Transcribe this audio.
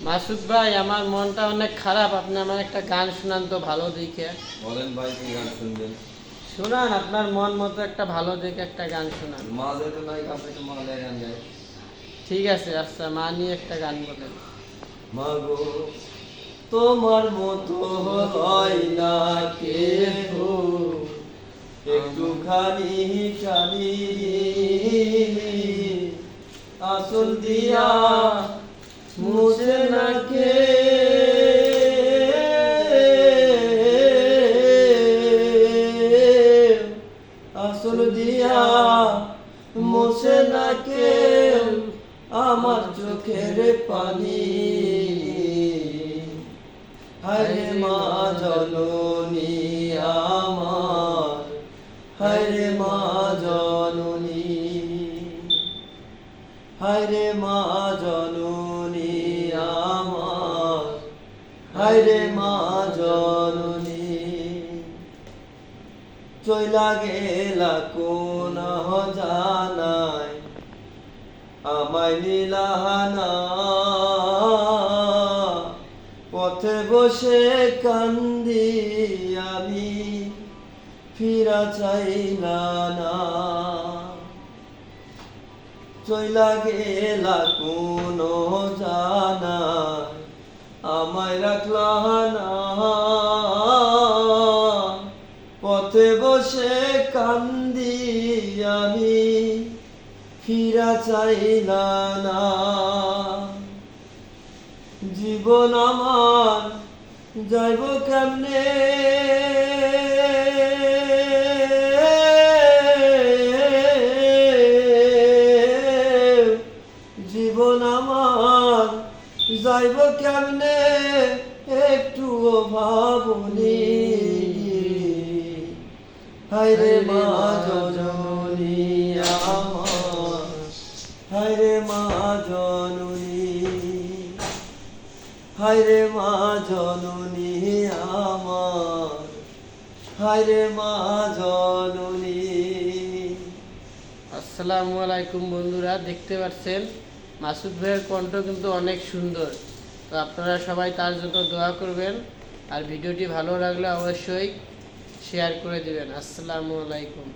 মাসুদ ভাই, আমার মনটা অনেক খারাপ। আপনি আমার একটা গান শুনান তো ভালো দেখে। বলেন ভাই, কি গান শুনবেন? শুনান, আপনার মন মতো একটা ভালো দেখে একটা গান শুনান। মাঝে তো নাই, আপনি তো মালে গান গায়। ঠিক আছে, আচ্ছা, মা নিয়ে একটা গান বলেন। মাগো, তোমার মতো হয় না কেহ, একটুখানি খানি আসল দিয়া মুছে না কে, আসল দিয়া মুছে না কেউ আমার চোখের পানি। হায়রে মা জননী আমার, হায়রে মা জননী, হায়রে মা জননী আমার, হায়রে মা জননী। চইলা গেলা কোন জানায় আমায় নীলাহানা, পথে বসে কান্দি আমি ফিরা চাইলা না। চইলা গেলা কোন জানায় আমায় রাখলা না, পথে বসে কান্দি আমি ফিরা চাইলা না। জীবন আমার যাইব কেমনে, জীবন আমার যাইব কেমনে একটুও ভাবনি। হায়রে মা জননী আমার, হায়রে মা জননী, হায়রে মা জননী আমার, হায়রে মা জননী। আসসালামু আলাইকুম বন্ধুরা, দেখতে পাচ্ছেন মাসুদ ভাইয়ের কণ্ঠ কিন্তু অনেক সুন্দর। তো আপনারা সবাই তার জন্য দোয়া করবেন, আর ভিডিওটি ভালো লাগলে অবশ্যই শেয়ার করে দিবেন। আসসালামু আলাইকুম।